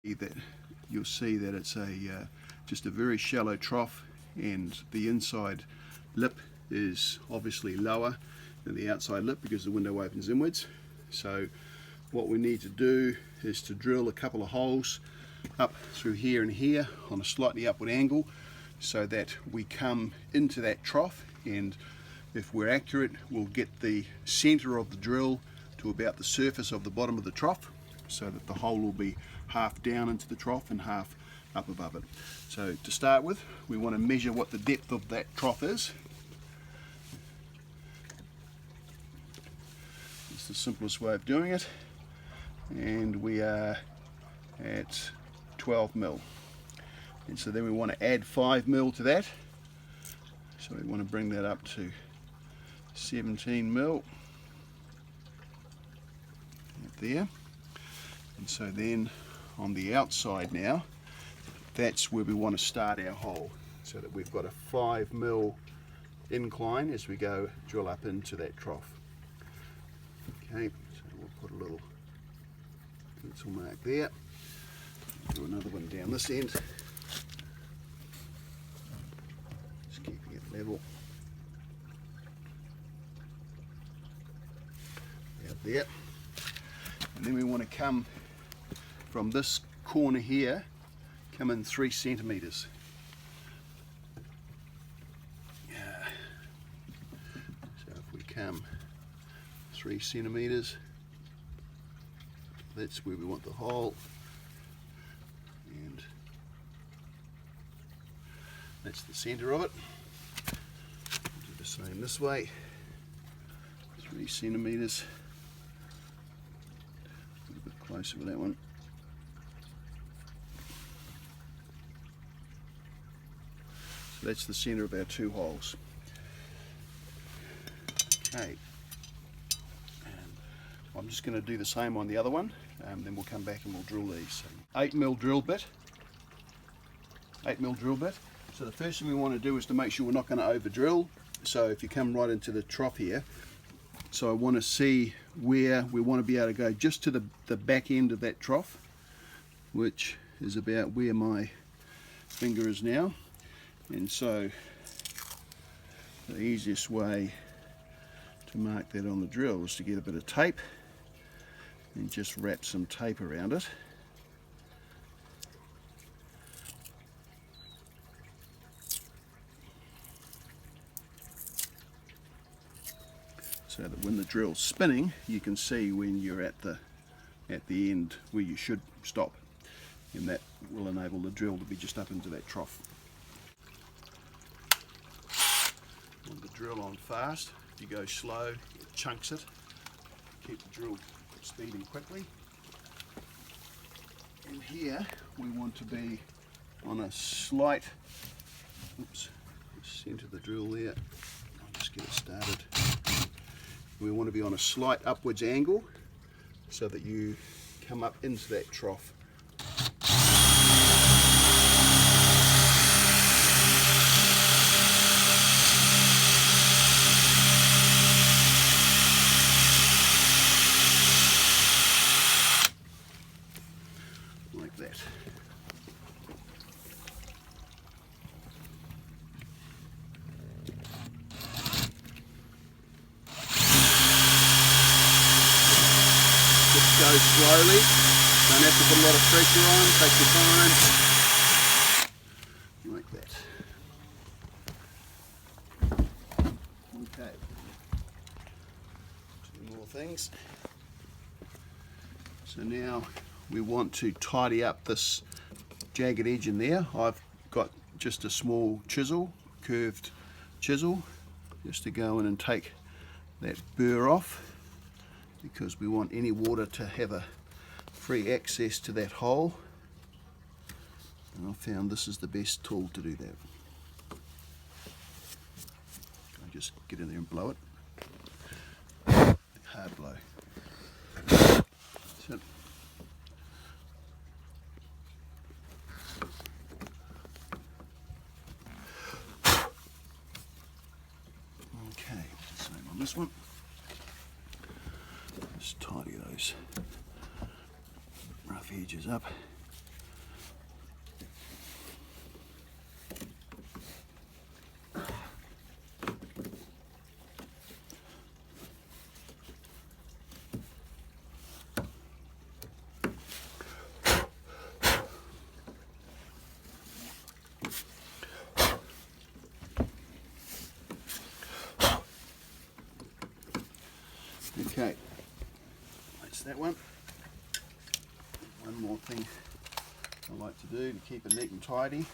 that you'll see that it's just a very shallow trough, and the inside lip is obviously lower than the outside lip because the window opens inwards. So what we need to do is to drill a couple of holes up through here and here on a slightly upward angle so that we come into that trough, and if we're accurate we'll get the center of the drill to about the surface of the bottom of the trough, so that the hole will be half down into the trough and half up above it. So to start with, we want to measure what the depth of that trough is. It's the simplest way of doing it, and we are at 12 mil. And so then we want to add 5 mil to that, so we want to bring that up to 17 mil there. And so then on the outside now, that's where we want to start our hole, so that we've got a 5 mil incline as we go drill up into that trough. Okay, so we'll put a little pencil mark there. Do another one down this end. Just keeping it level. Out there. And then we want to come from this corner here, come in 3 centimeters. So if we come 3 centimeters, that's where we want the hole, and that's the center of it. Do the same this way, 3 centimeters. A little bit closer with that one. So that's the center of our 2 holes. Okay. I'm just going to do the same on the other one, then we'll come back and we'll drill these. So 8 mil drill bit. 8 mil drill bit. So the first thing we want to do is to make sure we're not going to over drill. So if you come right into the trough here, so I want to see where we want to be able to go just to the back end of that trough, which is about where my finger is now. And so the easiest way to mark that on the drill is to get a bit of tape and just wrap some tape around it. So that when the drill's spinning, you can see when you're at the end where you should stop, and that will enable the drill to be just up into that trough. With the drill on fast, if you go slow, it chunks it. Keep the drill speeding quickly. And here we want to be on a slight, center the drill there. I'll just get it started. We want to be on a slight upwards angle so that you come up into that trough. Like that. Just go slowly, don't have to put a lot of pressure on, take your time, like that. Okay, 2 more things. So now we want to tidy up this jagged edge in there. I've got just a small chisel, curved chisel, just to go in and take that burr off, because we want any water to have a free access to that hole, and I found this is the best tool to do that. I just get in there and blow it. Hard blow. So, okay, same on this one. Just tidy those rough edges up. Okay, that's that one. One more thing I like to do to keep it neat and tidy.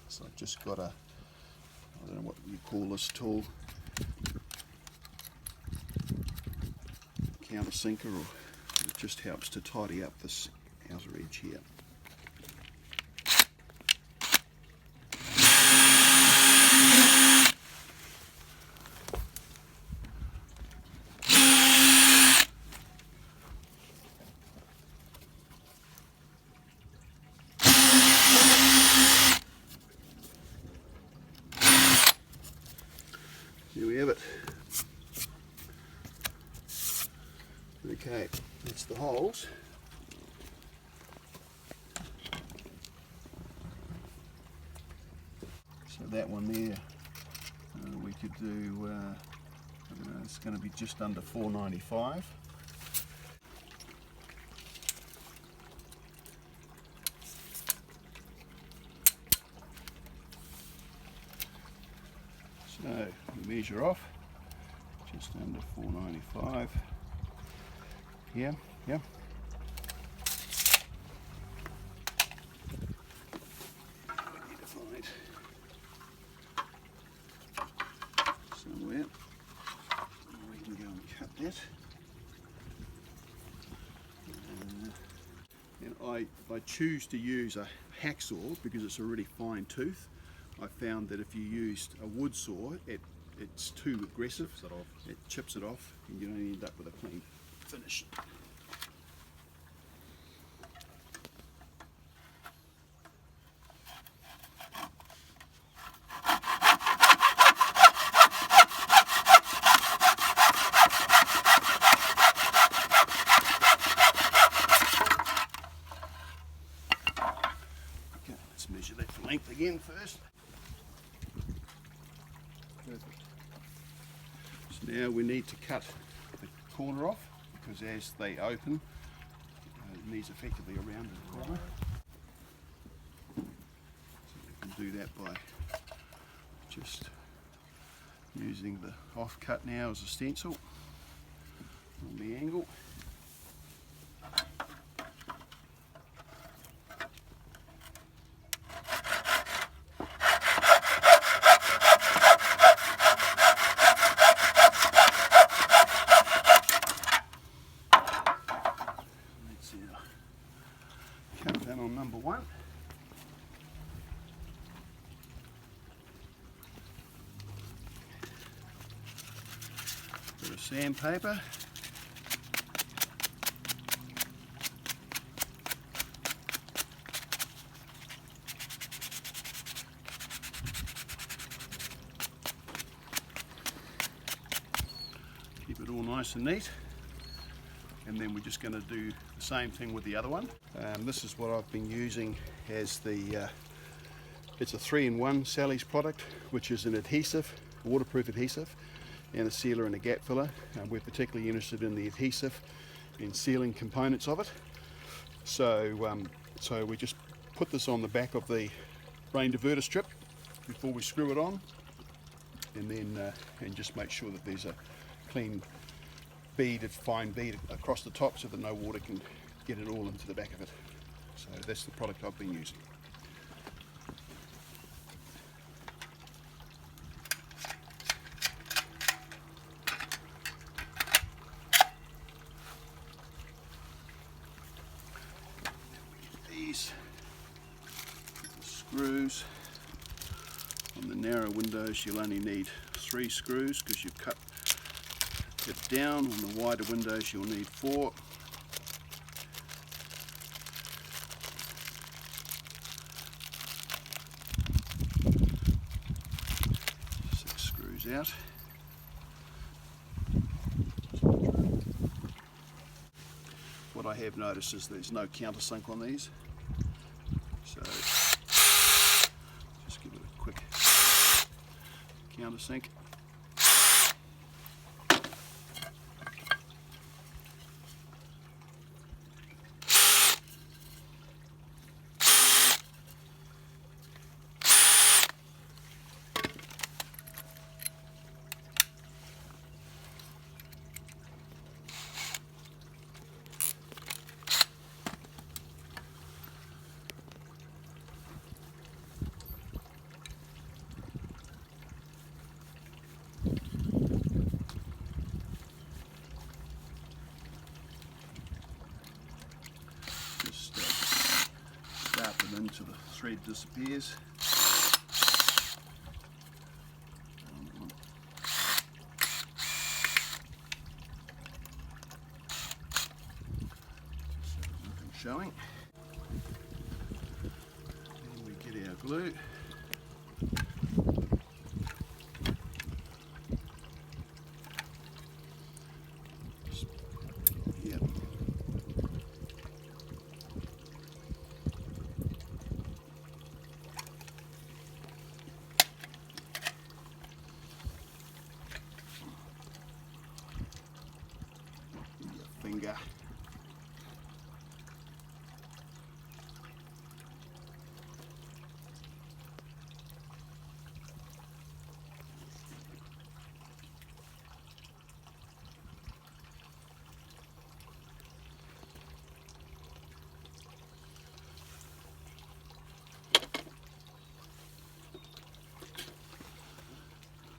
So I've just got a, I don't know what you call this tool, countersinker, or it just helps to tidy up this outer edge here. There we have it. Okay, that's the holes. So that one there, we could do, I don't know, it's going to be just under $4.95. So we measure off just under $4.95 here, yeah. I need to find somewhere we can go and cut that. And I choose to use a hacksaw because it's a really fine tooth. I found that if you used a wood saw, it's too aggressive. It chips it off, and you don't end up with a clean finish. Okay, let's measure that for length again first. Perfect. So now we need to cut the corner off, because as they open, it needs effectively a rounded corner. So we can do that by just using the off-cut now as a stencil on the angle. Cut that on number one. Bit of sandpaper. Keep it all nice and neat. And then we're just going to do the same thing with the other one. This is what I've been using as the, it's a 3-in-1 Sally's product, which is an adhesive, waterproof adhesive, and a sealer and a gap filler. We're particularly interested in the adhesive and sealing components of it. So, so we just put this on the back of the rain diverter strip before we screw it on, and then and just make sure that there's a clean bead, a fine bead across the top, so that no water can get it all into the back of it. So that's the product I've been using. These screws on the narrow windows, you'll only need 3 screws because you've cut it down. On the wider windows you'll need 4. Out. What I have noticed is there's no countersink on these, so just give it a quick countersink. it in so the thread disappears. Nothing showing. Then we get our glue. Yep. Finger.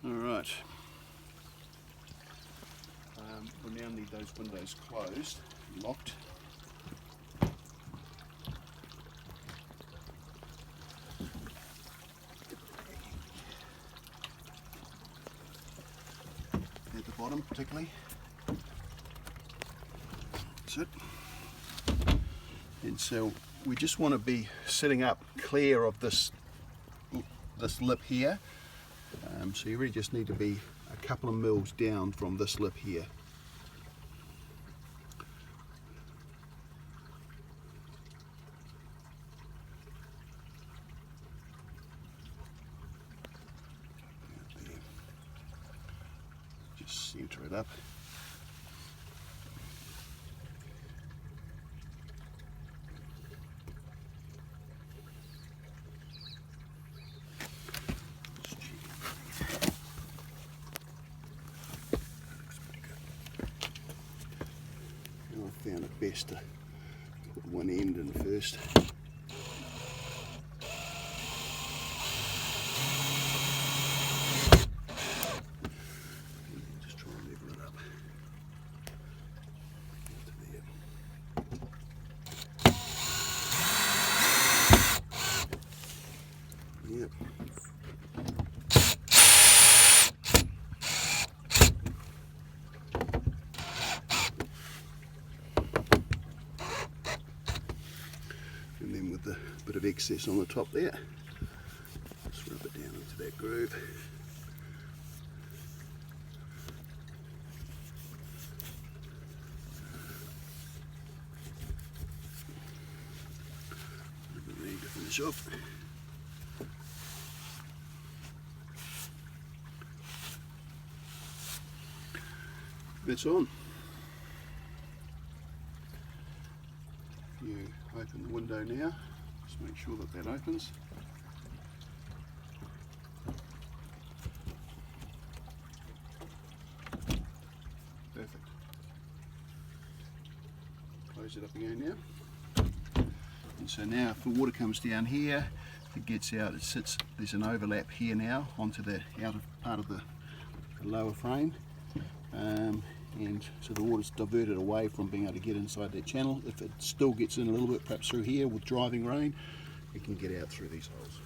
All right. We now need those windows closed, locked. At the bottom particularly. That's it. And so we just want to be sitting up clear of this lip here. So you really just need to be a couple of mils down from this lip here. Just center it up. I found it best to put one end in first. Just try and level it up. Yep. And then with the bit of excess on the top there, just rub it down into that groove. Ready to finish off. It's on. You open the window now, just make sure that that opens. Perfect. Close it up again now. And so now if the water comes down here, it gets out, it sits, there's an overlap here now onto the outer part of the lower frame. And so the water's diverted away from being able to get inside that channel. If it still gets in a little bit, perhaps through here with driving rain, it can get out through these holes.